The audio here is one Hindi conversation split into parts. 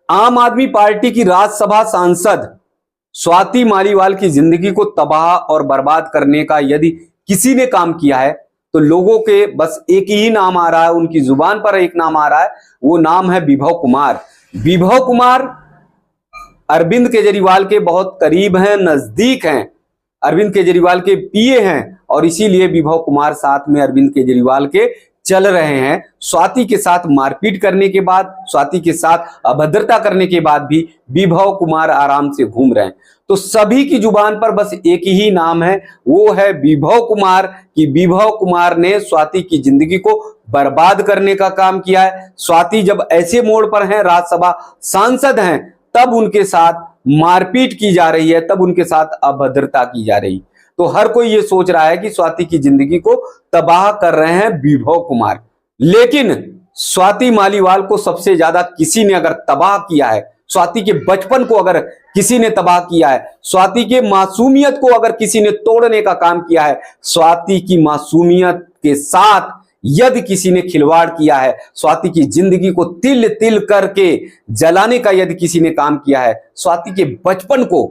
आम आदमी पार्टी की राज्यसभा सांसद स्वाति मालीवाल की जिंदगी को तबाह और बर्बाद करने का यदि किसी ने काम किया है तो लोगों के बस एक ही नाम आ रहा है, उनकी जुबान पर एक नाम आ रहा है, वो नाम है विभव कुमार। विभव कुमार अरविंद केजरीवाल के बहुत करीब हैं, नजदीक हैं, अरविंद केजरीवाल के पीए हैं और इसीलिए विभव कुमार साथ में अरविंद केजरीवाल के चल रहे हैं। स्वाति के साथ मारपीट करने के बाद, स्वाति के साथ अभद्रता करने के बाद भी विभव कुमार आराम से घूम रहे हैं। तो सभी की जुबान पर बस एक ही नाम है, वो है विभव कुमार। कि विभव कुमार ने स्वाति की जिंदगी को बर्बाद करने का काम किया है। स्वाति जब ऐसे मोड़ पर हैं, राज्यसभा सांसद हैं, तब उनके साथ मारपीट की जा रही है, तब उनके साथ अभद्रता की जा रही है। तो हर कोई ये सोच रहा है कि स्वाति की जिंदगी को तबाह कर रहे हैं विभव कुमार। लेकिन स्वाति मालीवाल को सबसे ज्यादा किसी ने अगर तबाह किया है, स्वाति के बचपन को अगर किसी ने तबाह किया है, स्वाति के मासूमियत को अगर किसी ने तोड़ने का काम किया है, स्वाति की मासूमियत के साथ यदि किसी ने खिलवाड़ किया है, स्वाति की जिंदगी को तिल तिल करके जलाने का यदि किसी ने काम किया है, स्वाति के बचपन को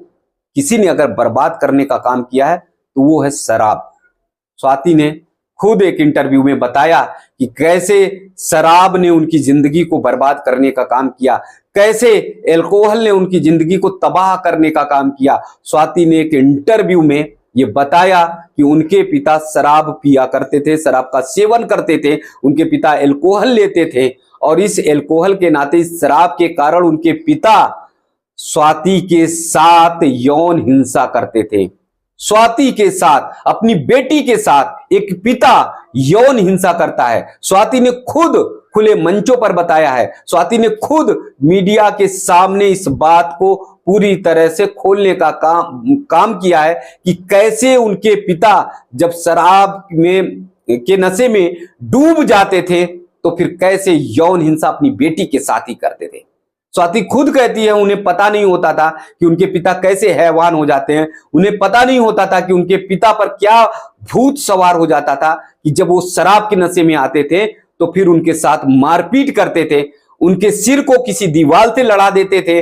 किसी ने अगर बर्बाद करने का काम किया है, तो वो है शराब। स्वाति ने खुद एक इंटरव्यू में बताया कि कैसे शराब ने उनकी जिंदगी को बर्बाद करने का काम किया, कैसे अल्कोहल ने उनकी जिंदगी को तबाह करने का काम किया। स्वाति ने एक इंटरव्यू में ये बताया कि उनके पिता शराब पिया करते थे, शराब का सेवन करते थे, उनके पिता अल्कोहल लेते थे और इस अल्कोहल के नाते, इस शराब के कारण उनके पिता स्वाति के साथ यौन हिंसा करते थे। स्वाति के साथ, अपनी बेटी के साथ एक पिता यौन हिंसा करता है। स्वाति ने खुद खुले मंचों पर बताया है, स्वाति ने खुद मीडिया के सामने इस बात को पूरी तरह से खोलने का काम किया है कि कैसे उनके पिता जब शराब में के नशे में डूब जाते थे तो फिर कैसे यौन हिंसा अपनी बेटी के साथ ही करते थे। स्वाति खुद कहती है उन्हें पता नहीं होता था कि उनके पिता कैसे हैवान हो जाते हैं, उन्हें पता नहीं होता था कि उनके पिता पर क्या भूत सवार हो जाता था कि जब वो शराब के नशे में आते थे तो फिर उनके साथ मारपीट करते थे, उनके सिर को किसी दीवार से लड़ा देते थे,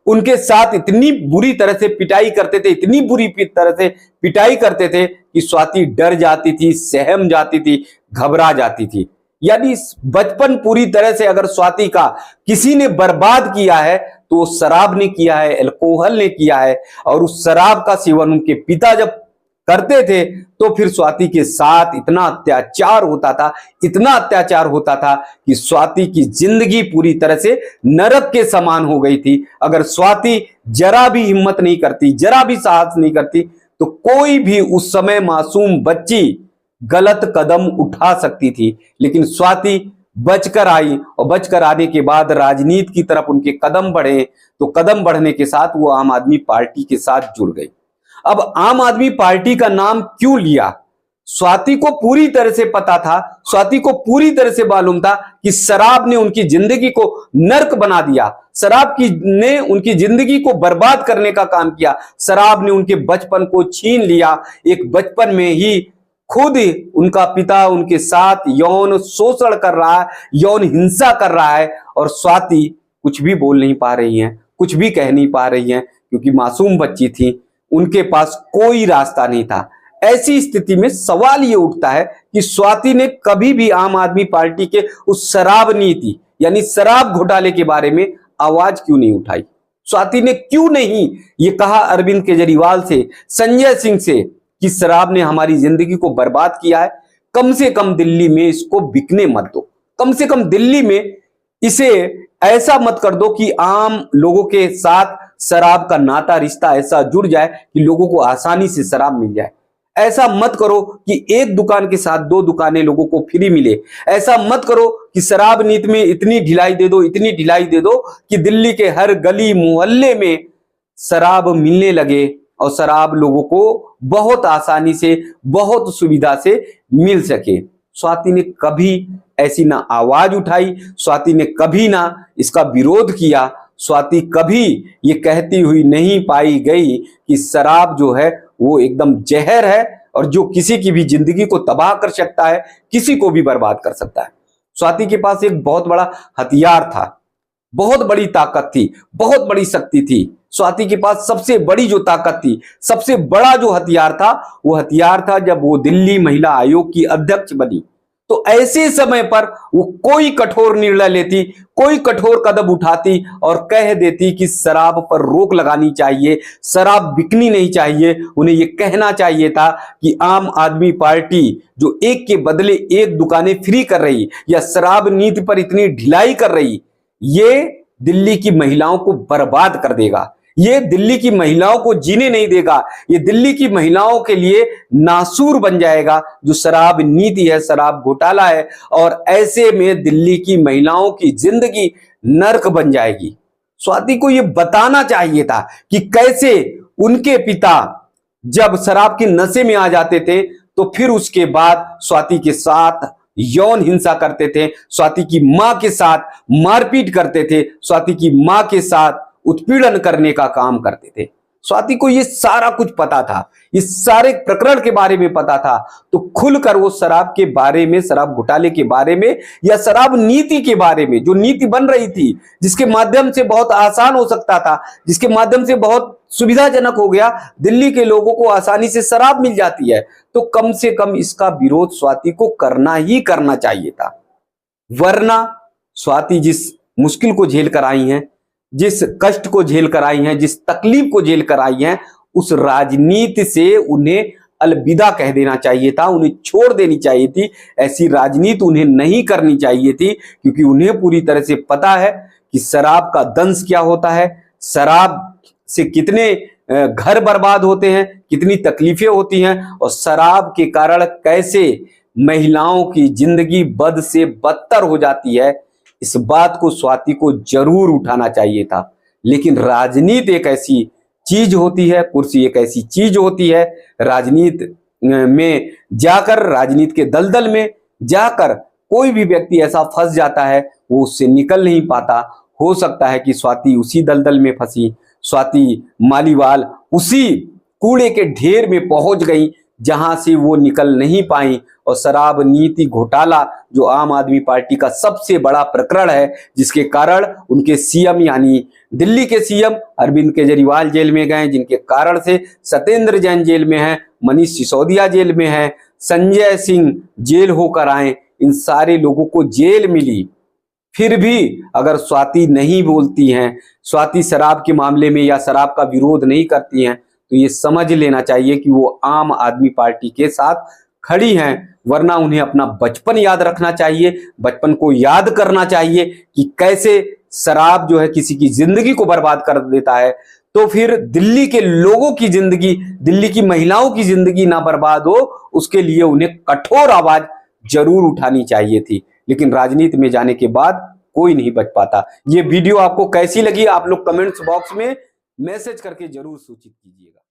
उनके साथ इतनी बुरी तरह से पिटाई करते थे, इतनी बुरी तरह से पिटाई करते थे कि स्वाति डर जाती थी, सहम जाती थी, घबरा जाती थी। यानी बचपन पूरी तरह से अगर स्वाति का किसी ने बर्बाद किया है तो शराब ने किया है, अल्कोहल ने किया है। और उस शराब का सेवन उनके पिता जब करते थे तो फिर स्वाति के साथ इतना अत्याचार होता था, इतना अत्याचार होता था कि स्वाति की जिंदगी पूरी तरह से नरक के समान हो गई थी। अगर स्वाति जरा भी हिम्मत नहीं करती, जरा भी साहस नहीं करती, तो कोई भी उस समय मासूम बच्ची गलत कदम उठा सकती थी। लेकिन स्वाति बचकर आई और बचकर आने के बाद राजनीति की तरफ उनके कदम बढ़े, तो कदम बढ़ने के साथ वो आम आदमी पार्टी के साथ जुड़ गई। अब आम आदमी पार्टी का नाम क्यों लिया? स्वाति को पूरी तरह से पता था, स्वाति को पूरी तरह से मालूम था कि शराब ने उनकी जिंदगी को नर्क बना दिया, शराब ने उनकी जिंदगी को बर्बाद करने का काम किया, शराब ने उनके बचपन को छीन लिया। एक बचपन में ही खुद उनका पिता उनके साथ यौन शोषण कर रहा है, यौन हिंसा कर रहा है और स्वाति कुछ भी बोल नहीं पा रही हैं, कुछ भी कह नहीं पा रही हैं क्योंकि मासूम बच्ची थी, उनके पास कोई रास्ता नहीं था। ऐसी स्थिति में सवाल ये उठता है कि स्वाति ने कभी भी आम आदमी पार्टी के उस शराब नीति यानी शराब घोटाले के बारे में आवाज क्यों नहीं उठाई? स्वाति ने क्यों नहीं ये कहा अरविंद केजरीवाल से, संजय सिंह से कि शराब ने हमारी जिंदगी को बर्बाद किया है, कम से कम दिल्ली में इसको बिकने मत दो, कम से कम दिल्ली में इसे ऐसा मत कर दो कि आम लोगों के साथ शराब का नाता रिश्ता ऐसा जुड़ जाए कि लोगों को आसानी से शराब मिल जाए। ऐसा मत करो कि एक दुकान के साथ दो दुकानें लोगों को फ्री मिले। ऐसा मत करो कि शराब नीति में इतनी ढिलाई दे दो, इतनी ढिलाई दे दो कि दिल्ली के हर गली मोहल्ले में शराब मिलने लगे और शराब लोगों को बहुत आसानी से, बहुत सुविधा से मिल सके। स्वाति ने कभी ऐसी ना आवाज उठाई, स्वाति ने कभी ना इसका विरोध किया, स्वाति कभी ये कहती हुई नहीं पाई गई कि शराब जो है वो एकदम जहर है और जो किसी की भी जिंदगी को तबाह कर सकता है, किसी को भी बर्बाद कर सकता है। स्वाति के पास एक बहुत बड़ा हथियार था, बहुत बड़ी ताकत थी, बहुत बड़ी शक्ति थी। स्वाति के पास सबसे बड़ी जो ताकत थी, सबसे बड़ा जो हथियार था, वो हथियार था जब वो दिल्ली महिला आयोग की अध्यक्ष बनी। तो ऐसे समय पर वो कोई कठोर निर्णय लेती, कोई कठोर कदम उठाती और कह देती कि शराब पर रोक लगानी चाहिए, शराब बिकनी नहीं चाहिए। उन्हें ये कहना चाहिए था कि आम आदमी पार्टी जो एक के बदले एक दुकानें फ्री कर रही या शराब नीति पर इतनी ढिलाई कर रही, ये दिल्ली की महिलाओं को बर्बाद कर देगा, ये दिल्ली की महिलाओं को जीने नहीं देगा, ये दिल्ली की महिलाओं के लिए नासूर बन जाएगा जो शराब नीति है, शराब घोटाला है। और ऐसे में दिल्ली की महिलाओं की जिंदगी नर्क बन जाएगी। स्वाति को यह बताना चाहिए था कि कैसे उनके पिता जब शराब के नशे में आ जाते थे तो फिर उसके बाद स्वाति के साथ यौन हिंसा करते थे, स्वाति की मां के साथ मारपीट करते थे, स्वाति की मां के साथ उत्पीड़न करने का काम करते थे। स्वाति को ये सारा कुछ पता था, इस सारे प्रकरण के बारे में पता था। तो खुलकर वो शराब के बारे में, शराब घोटाले के बारे में या शराब नीति के बारे में, जो नीति बन रही थी, जिसके माध्यम से बहुत आसान हो सकता था, जिसके माध्यम से बहुत सुविधाजनक हो गया, दिल्ली के लोगों को आसानी से शराब मिल जाती है, तो कम से कम इसका विरोध स्वाति को करना ही करना चाहिए था। वरना स्वाति जिस मुश्किल को झेल कर आई हैं, जिस कष्ट को झेल कर आई हैं, जिस तकलीफ को झेल कर आई हैं, उस राजनीति से उन्हें अलविदा कह देना चाहिए था, उन्हें छोड़ देनी चाहिए थी। ऐसी राजनीति उन्हें नहीं करनी चाहिए थी, क्योंकि उन्हें पूरी तरह से पता है कि शराब का दंश क्या होता है, शराब से कितने घर बर्बाद होते हैं, कितनी तकलीफें होती हैं, और शराब के कारण कैसे महिलाओं की जिंदगी बद से बदतर हो जाती है। इस बात को स्वाति को जरूर उठाना चाहिए था। लेकिन राजनीति एक ऐसी चीज होती है, कुर्सी एक ऐसी चीज होती है, राजनीति में जाकर, राजनीति के दलदल में जाकर कोई भी व्यक्ति ऐसा फंस जाता है, वो उससे निकल नहीं पाता। हो सकता है कि स्वाति उसी दलदल में फंसी, स्वाति मालीवाल उसी कूड़े के ढेर में पहुंच गई जहां से वो निकल नहीं पाई। और शराब नीति घोटाला जो आम आदमी पार्टी का सबसे बड़ा प्रकरण है, जिसके कारण उनके सीएम यानी दिल्ली के सीएम अरविंद केजरीवाल जेल में गए, जिनके कारण से सत्येंद्र जैन जेल में है, मनीष सिसोदिया जेल में है, संजय सिंह जेल होकर आए, इन सारे लोगों को जेल मिली। फिर भी अगर स्वाति नहीं बोलती हैं, स्वाति शराब के मामले में या शराब का विरोध नहीं करती हैं, तो ये समझ लेना चाहिए कि वो आम आदमी पार्टी के साथ खड़ी हैं। वरना उन्हें अपना बचपन याद रखना चाहिए, बचपन को याद करना चाहिए कि कैसे शराब जो है किसी की जिंदगी को बर्बाद कर देता है। तो फिर दिल्ली के लोगों की जिंदगी, दिल्ली की महिलाओं की जिंदगी ना बर्बाद हो, उसके लिए उन्हें कठोर आवाज जरूर उठानी चाहिए थी। लेकिन राजनीति में जाने के बाद कोई नहीं बच पाता। ये वीडियो आपको कैसी लगी, आप लोग कमेंट्स बॉक्स में मैसेज करके जरूर सूचित कीजिएगा।